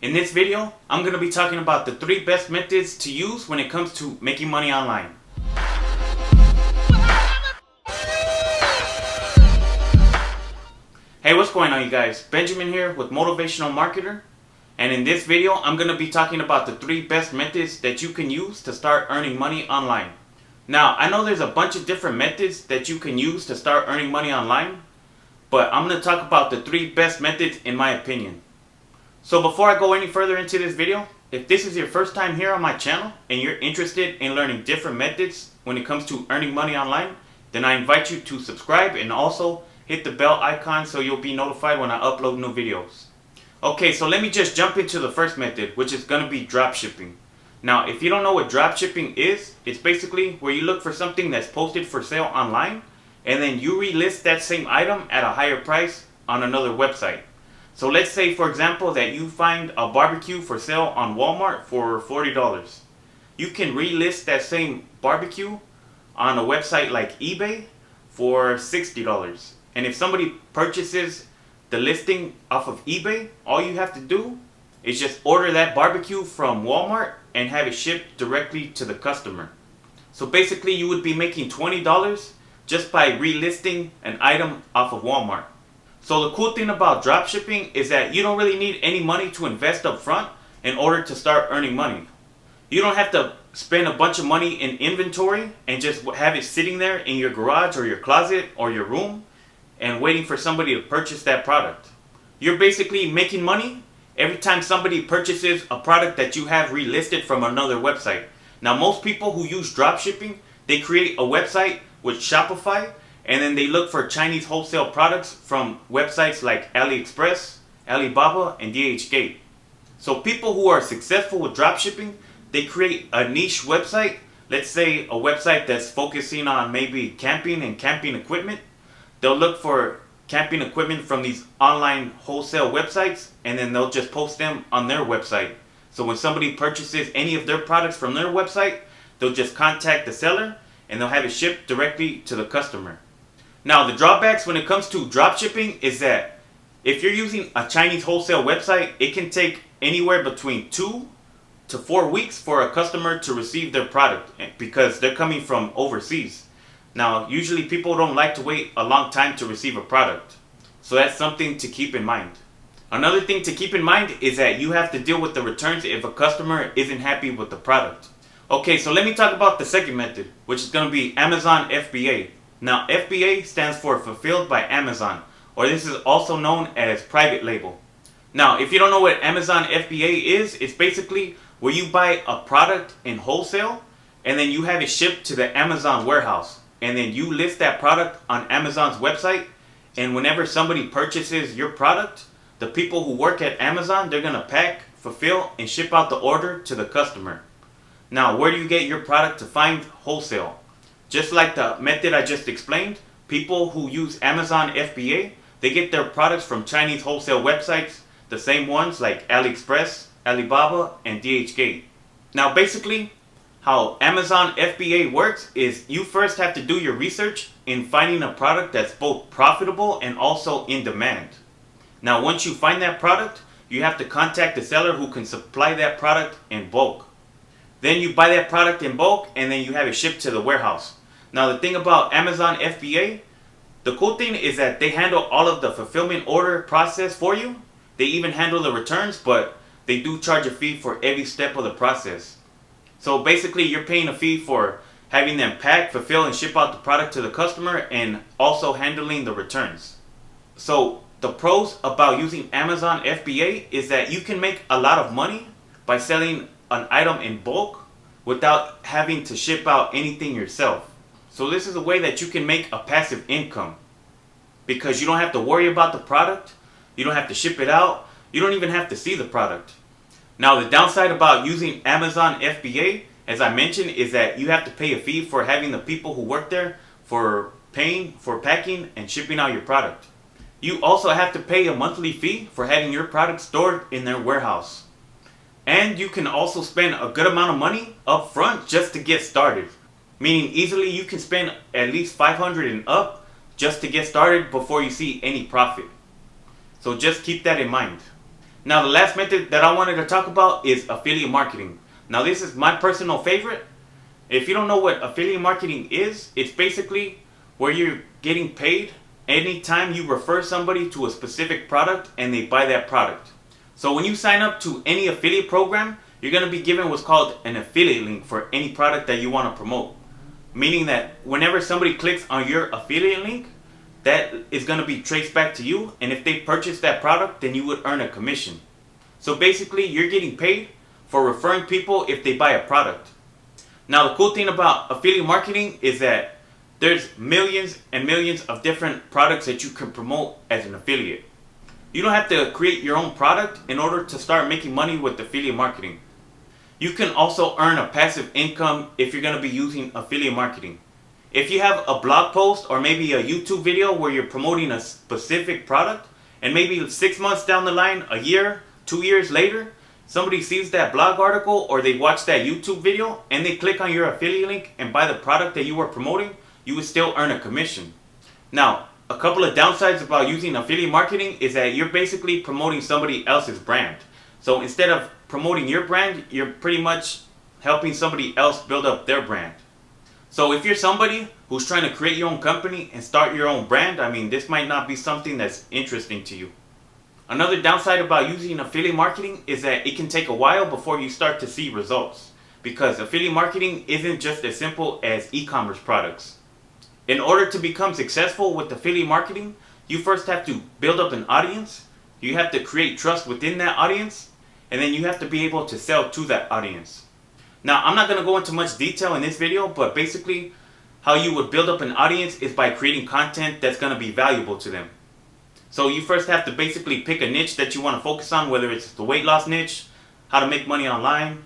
In this video, I'm going to be talking about the 3 best methods to use when it comes to making money online. Hey, what's going on you guys? Benjamin here with Motivational Marketer. And in this video, I'm going to be talking about the 3 best methods that you can use to start earning money online. Now, I know there's a bunch of different methods that you can use to start earning money online, but I'm going to talk about the 3 best methods in my opinion. So before I go any further into this video, if this is your first time here on my channel and you're interested in learning different methods when it comes to earning money online, then I invite you to subscribe and also hit the bell icon so you'll be notified when I upload new videos. Okay, so let me just jump into the first method, which is going to be dropshipping. Now, if you don't know what dropshipping is, it's basically where you look for something that's posted for sale online and then you relist that same item at a higher price on another website. So let's say, for example, that you find a barbecue for sale on Walmart for $40. You can relist that same barbecue on a website like eBay for $60. And if somebody purchases the listing off of eBay, all you have to do is just order that barbecue from Walmart and have it shipped directly to the customer. So basically you would be making $20 just by relisting an item off of Walmart. So the cool thing about dropshipping is that you don't really need any money to invest up front in order to start earning money. You don't have to spend a bunch of money in inventory and just have it sitting there in your garage or your closet or your room and waiting for somebody to purchase that product. You're basically making money every time somebody purchases a product that you have relisted from another website. Now, most people who use dropshipping, they create a website with Shopify and then they look for Chinese wholesale products from websites like AliExpress, Alibaba, and DHgate. So people who are successful with dropshipping, they create a niche website. Let's say a website that's focusing on maybe camping and camping equipment. They'll look for camping equipment from these online wholesale websites and then they'll just post them on their website. So when somebody purchases any of their products from their website, they'll just contact the seller and they'll have it shipped directly to the customer. Now, the drawbacks when it comes to dropshipping is that if you're using a Chinese wholesale website, it can take anywhere between 2 to 4 weeks for a customer to receive their product because they're coming from overseas. Now, usually people don't like to wait a long time to receive a product. So that's something to keep in mind. Another thing to keep in mind is that you have to deal with the returns if a customer isn't happy with the product. Okay, so let me talk about the second method, which is going to be Amazon FBA. Now, FBA stands for Fulfilled by Amazon, or this is also known as private label. Now, if you don't know what Amazon FBA is, it's basically where you buy a product in wholesale and then you have it shipped to the Amazon warehouse. And then you list that product on Amazon's website. And whenever somebody purchases your product, the people who work at Amazon, they're going to pack, fulfill, and ship out the order to the customer. Now, where do you get your product to find wholesale? Just like the method I just explained, people who use Amazon FBA, they get their products from Chinese wholesale websites, the same ones like AliExpress, Alibaba, and DHgate. Now basically, how Amazon FBA works is you first have to do your research in finding a product that's both profitable and also in demand. Now once you find that product, you have to contact the seller who can supply that product in bulk. Then you buy that product in bulk and then you have it shipped to the warehouse. Now the thing about Amazon FBA, the cool thing is that they handle all of the fulfillment order process for you. They even handle the returns, but they do charge a fee for every step of the process. So basically you're paying a fee for having them pack, fulfill, and ship out the product to the customer and also handling the returns. So the pros about using Amazon FBA is that you can make a lot of money by selling an item in bulk without having to ship out anything yourself. So this is a way that you can make a passive income because you don't have to worry about the product, you don't have to ship it out, you don't even have to see the product. Now the downside about using Amazon FBA, as I mentioned, is that you have to pay a fee for having the people who work there for paying for packing and shipping out your product. You also have to pay a monthly fee for having your product stored in their warehouse. And you can also spend a good amount of money up front just to get started. Meaning easily you can spend at least $500 and up just to get started before you see any profit. So just keep that in mind. Now the last method that I wanted to talk about is affiliate marketing. Now this is my personal favorite. If you don't know what affiliate marketing is, it's basically where you're getting paid anytime you refer somebody to a specific product and they buy that product. So when you sign up to any affiliate program, you're going to be given what's called an affiliate link for any product that you want to promote. Meaning that whenever somebody clicks on your affiliate link, that is going to be traced back to you, and if they purchase that product, then you would earn a commission. So basically, you're getting paid for referring people if they buy a product. Now the cool thing about affiliate marketing is that there's millions and millions of different products that you can promote as an affiliate. You don't have to create your own product in order to start making money with affiliate marketing. You can also earn a passive income if you're going to be using affiliate marketing. If you have a blog post or maybe a YouTube video where you're promoting a specific product, and maybe 6 months down the line, a year, 2 years later, somebody sees that blog article or they watch that YouTube video and they click on your affiliate link and buy the product that you were promoting, you would still earn a commission. Now, a couple of downsides about using affiliate marketing is that you're basically promoting somebody else's brand. So instead of promoting your brand, you're pretty much helping somebody else build up their brand. So if you're somebody who's trying to create your own company and start your own brand, I mean, this might not be something that's interesting to you. Another downside about using affiliate marketing is that it can take a while before you start to see results, because affiliate marketing isn't just as simple as e-commerce products. In order to become successful with affiliate marketing, you first have to build up an audience, you have to create trust within that audience, and then you have to be able to sell to that audience. Now, I'm not going to go into much detail in this video, but basically how you would build up an audience is by creating content that's going to be valuable to them. So you first have to basically pick a niche that you want to focus on, whether it's the weight loss niche, how to make money online,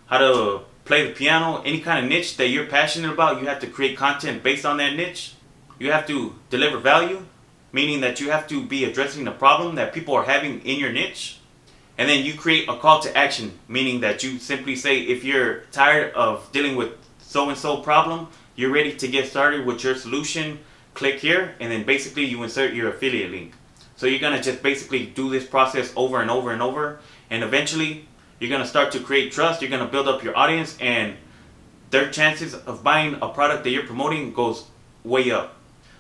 how to play the piano, any kind of niche that you're passionate about. You have to create content based on that niche. You have to deliver value, meaning that you have to be addressing the problem that people are having in your niche. And then you create a call to action, meaning that you simply say, if you're tired of dealing with so-and-so problem, you're ready to get started with your solution, click here, and then basically you insert your affiliate link. So you're going to just basically do this process over and over and over, and eventually you're going to start to create trust, you're going to build up your audience, and their chances of buying a product that you're promoting goes way up.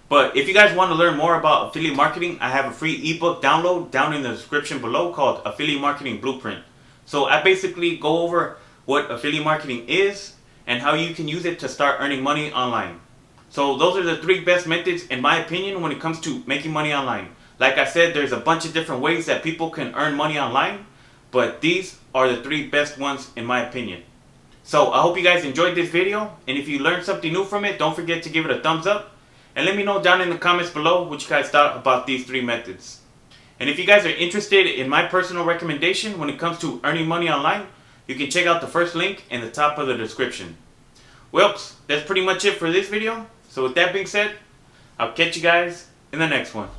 But if you guys want to learn more about affiliate marketing, I have a free ebook download down in the description below called Affiliate Marketing Blueprint. So I basically go over what affiliate marketing is and how you can use it to start earning money online. So those are the 3 best methods in my opinion when it comes to making money online. Like I said, there's a bunch of different ways that people can earn money online, but these are the 3 best ones in my opinion. So I hope you guys enjoyed this video, and if you learned something new from it, don't forget to give it a thumbs up. And let me know down in the comments below what you guys thought about these 3 methods. And if you guys are interested in my personal recommendation when it comes to earning money online, you can check out the first link in the top of the description. Well, that's pretty much it for this video. So with that being said, I'll catch you guys in the next one.